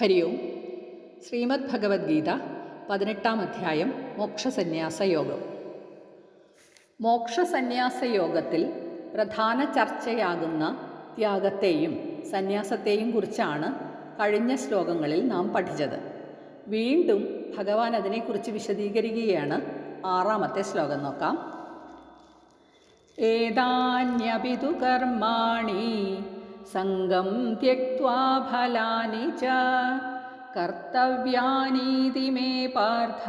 ഹരി ഓം. ശ്രീമദ് ഭഗവത്ഗീത 18-ാം അധ്യായം മോക്ഷസന്യാസയോഗം. മോക്ഷസന്യാസയോഗത്തിൽ പ്രധാന ചർച്ചയാകുന്ന ത്യാഗത്തെയും സന്യാസത്തെയും കുറിച്ചാണ് കഴിഞ്ഞ ശ്ലോകങ്ങളിൽ നാം പഠിച്ചത്. വീണ്ടും ഭഗവാൻ അതിനെക്കുറിച്ച് വിശദീകരിക്കുകയാണ്. 6-ാമത്തെ ശ്ലോകം നോക്കാം. ഏതാന്യപി തു കർമാണി സംഗം ത്യക്ത്വാ ഫലാനി ച കർത്തവ്യാനീതി മേ പാർത്ഥ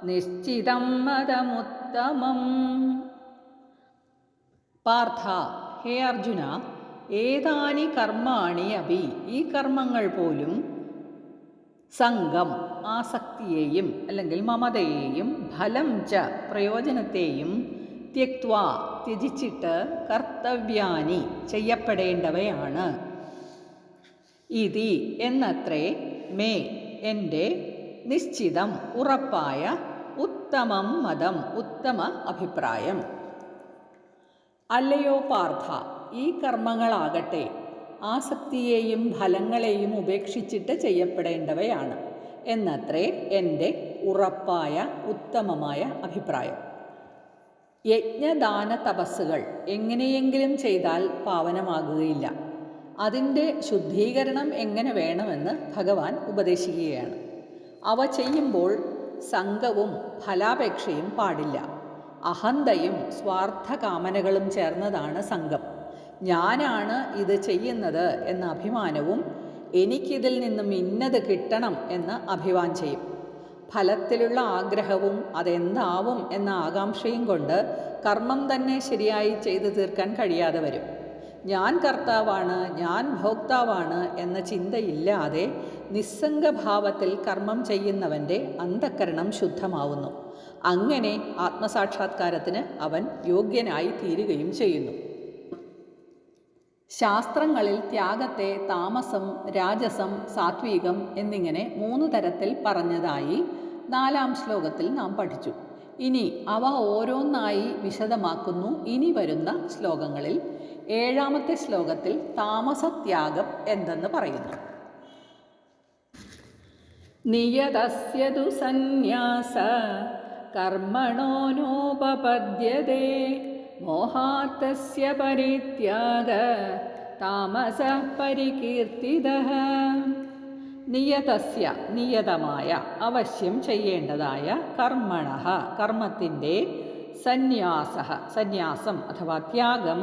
നിശ്ചിതം മതമുത്തമം. പാർത്ഥ, ഹേ അർജുന, ഏതാനി കർമാണി അപി, ഈ കർമ്മങ്ങൾ പോലും സംഗം ആസക്തിയെയും അല്ലെങ്കിൽ മമതയെയും ഫലം ച പ്രയോജനത്തെയും ത്യക്ത്വാ ത്യജിച്ചിട്ട് കർത്തവ്യാനി ചെയ്യപ്പെടേണ്ടവയാണ്. ഇതി എന്നത്രേ മേ എൻ്റെ നിശ്ചിതം ഉറപ്പായ ഉത്തമം മതം ഉത്തമ അഭിപ്രായം. അല്ലയോ പാർത്ഥ, ഈ കർമ്മങ്ങളാകട്ടെ ആസക്തിയെയും ഫലങ്ങളെയും ഉപേക്ഷിച്ചിട്ട് ചെയ്യപ്പെടേണ്ടവയാണ് എന്നത്രേ എൻ്റെ ഉറപ്പായ ഉത്തമമായ അഭിപ്രായം. യജ്ഞദാന തപസ്സുകൾ എങ്ങനെയെങ്കിലും ചെയ്താൽ പാവനമാകുകയില്ല. അതിൻ്റെ ശുദ്ധീകരണം എങ്ങനെ വേണമെന്ന് ഭഗവാൻ ഉപദേശിക്കുകയാണ്. അവ ചെയ്യുമ്പോൾ സംഘവും ഫലാപേക്ഷയും പാടില്ല. അഹന്തയും സ്വാർത്ഥകാമനകളും ചേർന്നതാണ് സംഘം. ഞാനാണ് ഇത് ചെയ്യുന്നത് എന്ന അഭിമാനവും എനിക്കിതിൽ നിന്നും ഇന്നത് കിട്ടണം എന്ന് അഭിമാനം ചെയ്യും. ഫലത്തിലുള്ള ആഗ്രഹവും അതെന്താവും എന്ന ആകാംക്ഷയും കൊണ്ട് കർമ്മം തന്നെ ശരിയായി ചെയ്തു തീർക്കാൻ കഴിയാതെ വരും. ഞാൻ കർത്താവാണ്, ഞാൻ ഭോക്താവാണ് എന്ന ചിന്തയില്ലാതെ നിസ്സംഗഭാവത്തിൽ കർമ്മം ചെയ്യുന്നവൻ്റെ അന്തഃകരണം ശുദ്ധമാവുന്നു. അങ്ങനെ ആത്മസാക്ഷാത്കാരത്തിന് അവൻ യോഗ്യനായി തീരുകയും ചെയ്യുന്നു. ശാസ്ത്രങ്ങളിൽ ത്യാഗത്തെ താമസം, രാജസം, സാത്വികം എന്നിങ്ങനെ 3 തരത്തിൽ പറഞ്ഞതായി 4-ാം ശ്ലോകത്തിൽ നാം പഠിച്ചു. ഇനി അവ ഓരോന്നായി വിശദമാക്കുന്നു ഇനി വരുന്ന ശ്ലോകങ്ങളിൽ. 7-ാമത്തെ ശ്ലോകത്തിൽ താമസത്യാഗം എന്തെന്ന് പറയുന്നു. നിയതസ്യതു സന്യാസ കർമ്മണോ നോപപദ്യതേ മോഹാത്തസ്യ പരിത്യാഗ താമസഃ പരികീർത്തിതഃ. നിയതസ്യ നിയതമായ അവശ്യം ചെയ്യേണ്ടതായ കർമ്മണഃ കർമ്മത്തിൻ്റെ സന്യാസഃ സന്യാസം അഥവാ ത്യാഗം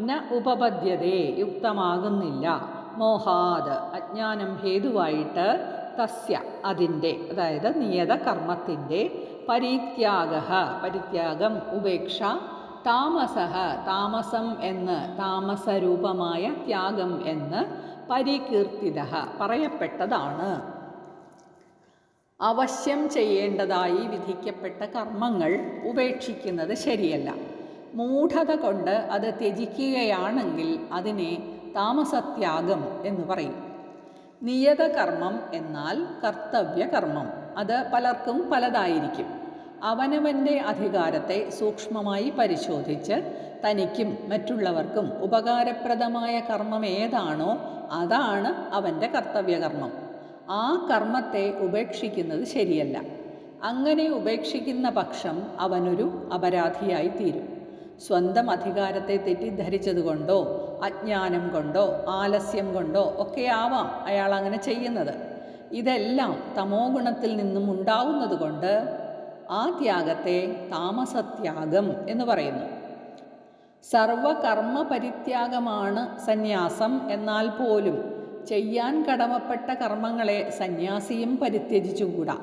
ന ഉപപദ്യതേ യുക്തമാകുന്നില്ല. മോഹാത് അജ്ഞാനം ഹേതുവായിട്ട് തസ്യ അതിൻ്റെ അതായത് നിയത കർമ്മത്തിൻ്റെ പരിത്യാഗഃ പരിത്യാഗം ഉപേക്ഷ താമസഃ താമസം എന്ന് താമസരൂപമായ ത്യാഗം എന്ന് പരികീർത്തിതഃ പറയപ്പെട്ടതാണ്. അവശ്യം ചെയ്യേണ്ടതായി വിധിക്കപ്പെട്ട കർമ്മങ്ങൾ ഉപേക്ഷിക്കുന്നത് ശരിയല്ല. മൂഢത കൊണ്ട് അത് ത്യജിക്കുകയാണെങ്കിൽ അതിനെ താമസത്യാഗം എന്ന് പറയും. നിയത കർമ്മം എന്നാൽ കർത്തവ്യകർമ്മം. അത് പലർക്കും പലതായിരിക്കും. അവനവൻ്റെ അധികാരത്തെ സൂക്ഷ്മമായി പരിശോധിച്ച് തനിക്കും മറ്റുള്ളവർക്കും ഉപകാരപ്രദമായ കർമ്മം ഏതാണോ അതാണ് അവൻ്റെ കർത്തവ്യകർമ്മം. ആ കർമ്മത്തെ ഉപേക്ഷിക്കുന്നത് ശരിയല്ല. അങ്ങനെ ഉപേക്ഷിക്കുന്ന പക്ഷം അവനൊരു അപരാധിയായി തീരും. സ്വന്തം അധികാരത്തെ തെറ്റിദ്ധരിച്ചതുകൊണ്ടോ അജ്ഞാനം കൊണ്ടോ ആലസ്യം കൊണ്ടോ ഒക്കെ ആവാം അയാൾ അങ്ങനെ ചെയ്യുന്നത്. ഇതെല്ലാം തമോ ഗുണത്തിൽ നിന്നും ഉണ്ടാവുന്നത് കൊണ്ട് ആ ത്യാഗത്തെ താമസത്യാഗം എന്ന് പറയുന്നു. സർവകർമ്മ പരിത്യാഗമാണ് സന്യാസം. എന്നാൽ പോലും ചെയ്യാൻ കടമപ്പെട്ട കർമ്മങ്ങളെ സന്യാസിയും പരിത്യജിച്ചുകൂടാ.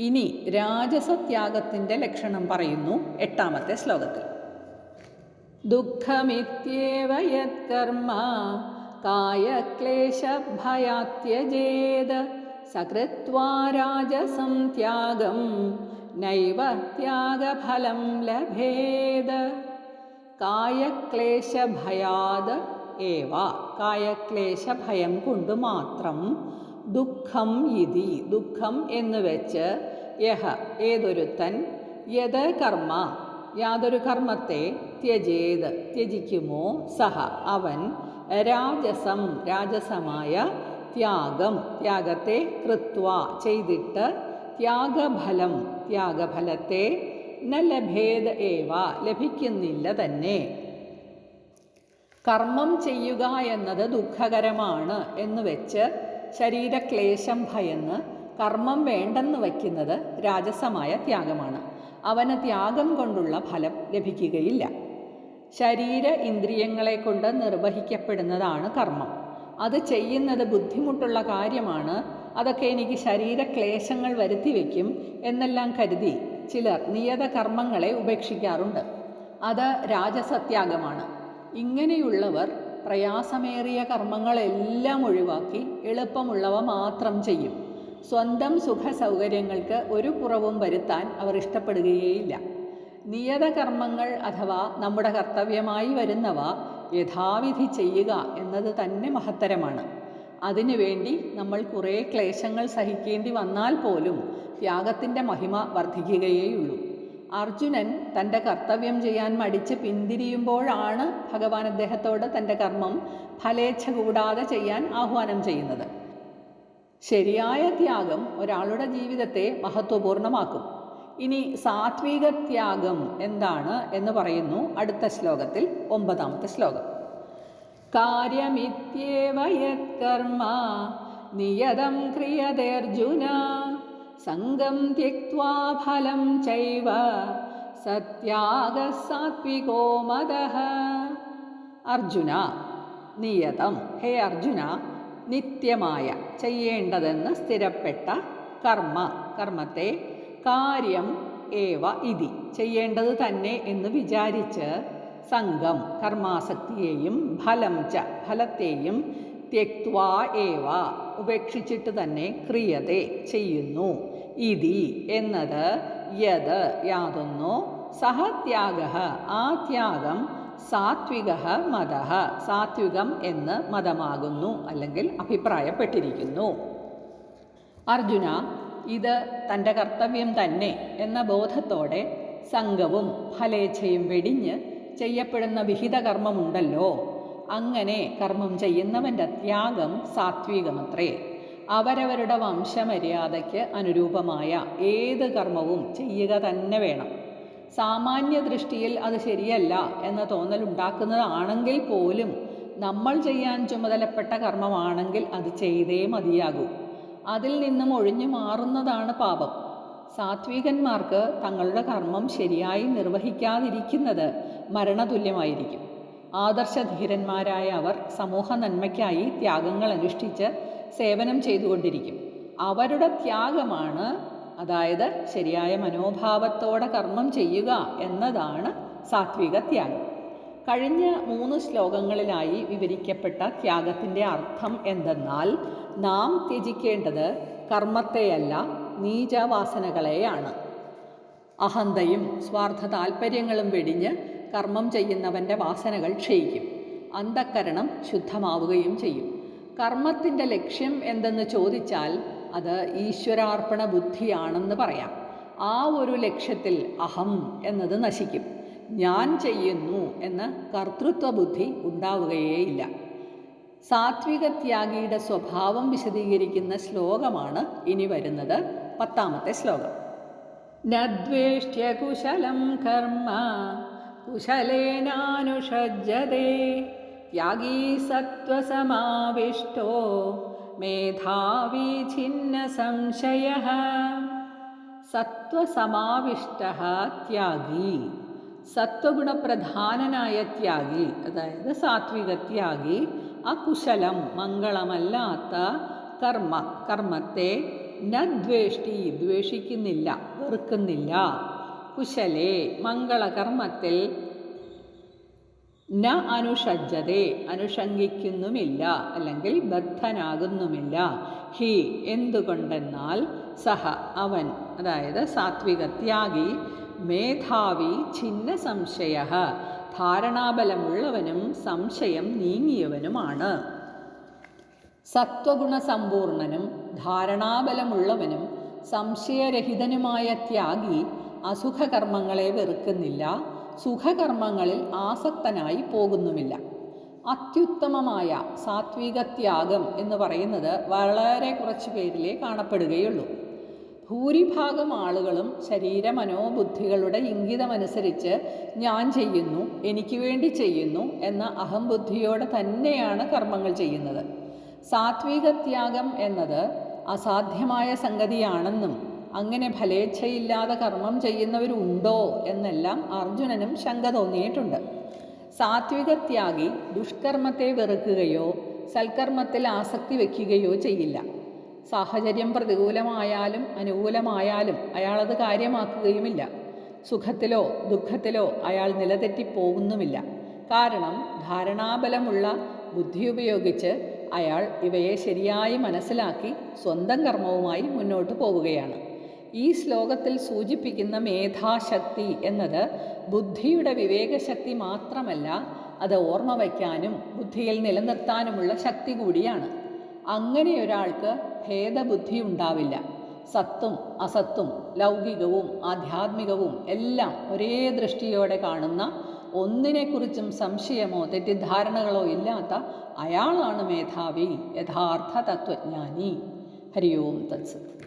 ഇനി രാജസത്യാഗത്തിൻ്റെ ലക്ഷണം പറയുന്നു 8-ാമത്തെ ശ്ലോകത്തിൽ. ദുഃഖമിത്യേവ യത്കർമ്മ കായക്ലേശഭയാത്യജേത് സകൃത്വാ രാജസം ത്യാഗം നൈവ ത്യാഗഫലം ലഭേത്. കായക്ലേശഭയാത് ഏവ കായക്ലേശഭയം കൊണ്ട് മാത്രം ദുഃഖം ഇതി ദുഃഖം എന്ന് വെച്ച് യഹ ഏതൊരുത്തൻ യത് കർമ്മ യാതൊരു കർമ്മത്തെ ത്യജേത് ത്യജിക്കുമോ സഹ അവൻ രാജസം രാജസമായ ത്യാഗം ത്യാഗത്തെ കൃത്വ ചെയ്തിട്ട് ത്യാഗഫലം ത്യാഗഫലത്തെ ന ലഭേത് ഏവ ലഭിക്കുന്നില്ല തന്നെ. കർമ്മം ചെയ്യുക എന്നത് ദുഃഖകരമാണ് എന്ന് വെച്ച് ശരീരക്ലേശം ഭയന്ന് കർമ്മം വേണ്ടെന്ന് വയ്ക്കുന്നത് രാജസമായ ത്യാഗമാണ്. അവന് ത്യാഗം കൊണ്ടുള്ള ഫലം ലഭിക്കുകയില്ല. ശരീര ഇന്ദ്രിയങ്ങളെ കൊണ്ട് നിർവഹിക്കപ്പെടുന്നതാണ് കർമ്മം. അത് ചെയ്യുന്നത് ബുദ്ധിമുട്ടുള്ള കാര്യമാണ്. അതൊക്കെ എനിക്ക് ശരീരക്ലേശങ്ങൾ വരുത്തി വയ്ക്കും എന്നെല്ലാം കരുതി ചിലർ നിയത കർമ്മങ്ങളെ ഉപേക്ഷിക്കാറുണ്ട്. അത് രാജസത്യാഗമാണ്. ഇങ്ങനെയുള്ളവർ പ്രയാസമേറിയ കർമ്മങ്ങളെല്ലാം ഒഴിവാക്കി എളുപ്പമുള്ളവ മാത്രം ചെയ്യും. സ്വന്തം സുഖ സൗകര്യങ്ങൾക്ക് ഒരു കുറവും വരുത്താൻ അവർ ഇഷ്ടപ്പെടുകയേയില്ല. നിയത കർമ്മങ്ങൾ അഥവാ നമ്മുടെ കർത്തവ്യമായി വരുന്നവ യഥാവിധി ചെയ്യുക എന്നത് തന്നെ മഹത്തരമാണ്. അതിനുവേണ്ടി നമ്മൾ കുറേ ക്ലേശങ്ങൾ സഹിക്കേണ്ടി വന്നാൽ പോലും ത്യാഗത്തിൻ്റെ മഹിമ വർദ്ധിക്കുകയേയുള്ളൂ. അർജുനൻ തൻ്റെ കർത്തവ്യം ചെയ്യാൻ മടിച്ച് പിന്തിരിയുമ്പോഴാണ് ഭഗവാൻ അദ്ദേഹത്തോട് തൻ്റെ കർമ്മം ഫലേച്ഛ കൂടാതെ ചെയ്യാൻ ആഹ്വാനം ചെയ്യുന്നത്. ശരിയായ ത്യാഗം ഒരാളുടെ ജീവിതത്തെ മഹത്വപൂർണ്ണമാക്കും. ഇനി സാത്വിക ത്യാഗം എന്താണ് എന്ന് പറയുന്നു അടുത്ത ശ്ലോകത്തിൽ, 9-ാമത്തെ ശ്ലോകം. കാര്യമിത്യേവ യത്കർമ്മ നിയതം ക്രിയതേ അർജുന സംഗം ത്യക്ത്വാ ഫലം ചൈവ സത്യാഗഃ സാത്വികോ മദഃ. അർജുന നിയതം, ഹേ അർജുന, നിത്യമായ ചെയ്യേണ്ടതെന്ന് സ്ഥിരപ്പെട്ട കർമ്മത്തെ കാര്യം ഏവ ഇതി ചെയ്യേണ്ടത് തന്നെ എന്ന് വിചാരിച്ച് സംഗം കർമാസക്തിയെയും ഫലം ച ഫലത്തെയും ത്യക്ത്വാ ഏവ ഉപേക്ഷിച്ചിട്ട് തന്നെ ക്രിയതേ ചെയ്യുന്നു. ഇതി എന്നത് യത് യാതൊന്നോ സഹ ത്യാഗഃ ആ ത്യാഗം സാത്വികഃ മതഃ സാത്വികം എന്ന് മതമാകുന്നു അല്ലെങ്കിൽ അഭിപ്രായപ്പെട്ടിരിക്കുന്നു. അർജുന, ഇത് തൻ്റെ കർത്തവ്യം തന്നെ എന്ന ബോധത്തോടെ സംഘവും ഫലേച്ഛയും വെടിഞ്ഞ് ചെയ്യപ്പെടുന്ന വിഹിത കർമ്മമുണ്ടല്ലോ, അങ്ങനെ കർമ്മം ചെയ്യുന്നവൻ്റെ ത്യാഗം സാത്വികമത്രേ. അവരവരുടെ വംശമര്യാദയ്ക്ക് അനുരൂപമായ ഏത് കർമ്മവും ചെയ്യുക തന്നെ വേണം. സാമാന്യ ദൃഷ്ടിയിൽ അത് ശരിയല്ല എന്ന തോന്നലുണ്ടാക്കുന്നതാണെങ്കിൽ പോലും നമ്മൾ ചെയ്യാൻ ചുമതലപ്പെട്ട കർമ്മമാണെങ്കിൽ അത് ചെയ്തേ മതിയാകൂ. അതിൽ നിന്നും ഒഴിഞ്ഞു മാറുന്നതാണ് പാപം. സാത്വികന്മാർക്ക് തങ്ങളുടെ കർമ്മം ശരിയായി നിർവഹിക്കാതിരിക്കുന്നത് മരണതുല്യമായിരിക്കും. ആദർശധീരന്മാരായ അവർ സമൂഹ നന്മയ്ക്കായി ത്യാഗങ്ങൾ അനുഷ്ഠിച്ച് സേവനം ചെയ്തുകൊണ്ടിരിക്കും. അവരുടെ ത്യാഗമാണ്, അതായത് ശരിയായ മനോഭാവത്തോടെ കർമ്മം ചെയ്യുക എന്നതാണ് സാത്വിക ത്യാഗം. കഴിഞ്ഞ 3 ശ്ലോകങ്ങളിലായി വിവരിക്കപ്പെട്ട ത്യാഗത്തിൻ്റെ അർത്ഥം എന്തെന്നാൽ, നാം ത്യജിക്കേണ്ടത് കർമ്മത്തെയല്ല നീചവാസനകളെയാണ്. അഹന്തയും സ്വാർത്ഥ താൽപ്പര്യങ്ങളും വെടിഞ്ഞ് കർമ്മം ചെയ്യുന്നവൻ്റെ വാസനകൾ ക്ഷയിക്കും. അന്ധക്കരണം ശുദ്ധമാവുകയും ചെയ്യും. കർമ്മത്തിൻ്റെ ലക്ഷ്യം എന്തെന്ന് ചോദിച്ചാൽ അത് ഈശ്വരാർപ്പണ ബുദ്ധിയാണെന്ന് പറയാം. ആ ഒരു ലക്ഷ്യത്തിൽ അഹം എന്നത് നശിക്കും. ഞാൻ ചെയ്യുന്നു എന്ന കർത്തൃത്വ ബുദ്ധി ഉണ്ടാവുകയേയില്ല. സാത്വിക ത്യാഗിയുടെ സ്വഭാവം വിശദീകരിക്കുന്ന ശ്ലോകമാണ് ഇനി വരുന്നത്, 10-ാമത്തെ ശ്ലോകം. നദ്വേഷ്ട്യ കുശലം കർമ്മ കുശലേനാനുഷജ്യതേ ത്യാഗീ സത്വസമാവിഷ്ടോ മേധാവി ഛിന്ന സംശയഃ. സത്വസമാവിഷ്ടഃ ത്യാഗി, സത്വഗുണപ്രധാനനായ ത്യാഗി, അതായത് സാത്വിക ത്യാഗി, അകുശലം മംഗളമല്ലാത്ത കർമ്മത്തെ നദ്വേഷ്ടി ദ്വേഷിക്കുന്നില്ല, വെറുക്കുന്നില്ല. കുശലേ മംഗളകർമ്മത്തിൽ ന അനുഷജ്ജതേ അനുഷംഗിക്കുന്നുമില്ല അല്ലെങ്കിൽ ബദ്ധനാകുന്നുമില്ല. ഹി എന്തുകൊണ്ടെന്നാൽ സഹ അവൻ, അതായത് സാത്വിക ത്യാഗി, മേധാവി ഛിന്ന സംശയഃ ധാരണാബലമുള്ളവനും സംശയം നീങ്ങിയവനുമാണ്. സത്വഗുണസമ്പൂർണനും ധാരണാബലമുള്ളവനും സംശയരഹിതനുമായ ത്യാഗി അസുഖകർമ്മങ്ങളെ വെറുക്കുന്നില്ല, സുഖകർമ്മങ്ങളിൽ ആസക്തനായി പോകുന്നുമില്ല. അത്യുത്തമമായ സാത്വിക ത്യാഗം എന്ന് പറയുന്നത് വളരെ കുറച്ച് പേരിലേ കാണപ്പെടുകയുള്ളൂ. ഭൂരിഭാഗം ആളുകളും ശരീരമനോബുദ്ധികളുടെ ഇംഗിതമനുസരിച്ച് ഞാൻ ചെയ്യുന്നു, എനിക്ക് വേണ്ടി ചെയ്യുന്നു എന്ന അഹംബുദ്ധിയോടെ തന്നെയാണ് കർമ്മങ്ങൾ ചെയ്യുന്നത്. സാത്വിക ത്യാഗം എന്നത് അസാധ്യമായ സംഗതിയാണെന്നും അങ്ങനെ ഫലേച്ഛയില്ലാതെ കർമ്മം ചെയ്യുന്നവരുണ്ടോ എന്നെല്ലാം അർജുനനും ശങ്ക തോന്നിയിട്ടുണ്ട്. സാത്വിക ത്യാഗി ദുഷ്കർമ്മത്തെ വെറുക്കുകയോ സൽക്കർമ്മത്തിൽ ആസക്തി വയ്ക്കുകയോ ചെയ്യില്ല. സാഹചര്യം പ്രതികൂലമായാലും അനുകൂലമായാലും അയാളത് കാര്യമാക്കുകയുമില്ല. സുഖത്തിലോ ദുഃഖത്തിലോ അയാൾ നിലതെറ്റിപ്പോകുന്നുമില്ല. കാരണം ധാരണാബലമുള്ള ബുദ്ധി ഉപയോഗിച്ച് അയാൾ ഇവയെ ശരിയായി മനസ്സിലാക്കി സ്വന്തം കർമ്മവുമായി മുന്നോട്ട് പോവുകയാണ്. ഈ ശ്ലോകത്തിൽ സൂചിപ്പിക്കുന്ന മേധാശക്തി എന്നത് ബുദ്ധിയുടെ വിവേകശക്തി മാത്രമല്ല, അത് ഓർമ്മ വയ്ക്കാനും ബുദ്ധിയിൽ നിലനിർത്താനുമുള്ള ശക്തി കൂടിയാണ്. അങ്ങനെ ഒരാൾക്ക് ഭേദബുദ്ധി ഉണ്ടാവില്ല. സത്തും അസത്തും ലൗകികവും ആധ്യാത്മികവും എല്ലാം ഒരേ ദൃഷ്ടിയോടെ കാണുന്ന, ഒന്നിനെക്കുറിച്ചും സംശയമോ തെറ്റിദ്ധാരണകളോ ഇല്ലാത്ത അയാളാണ് മേധാവി, യഥാർത്ഥ തത്വജ്ഞാനി. ഹരി ഓം തത്സത്.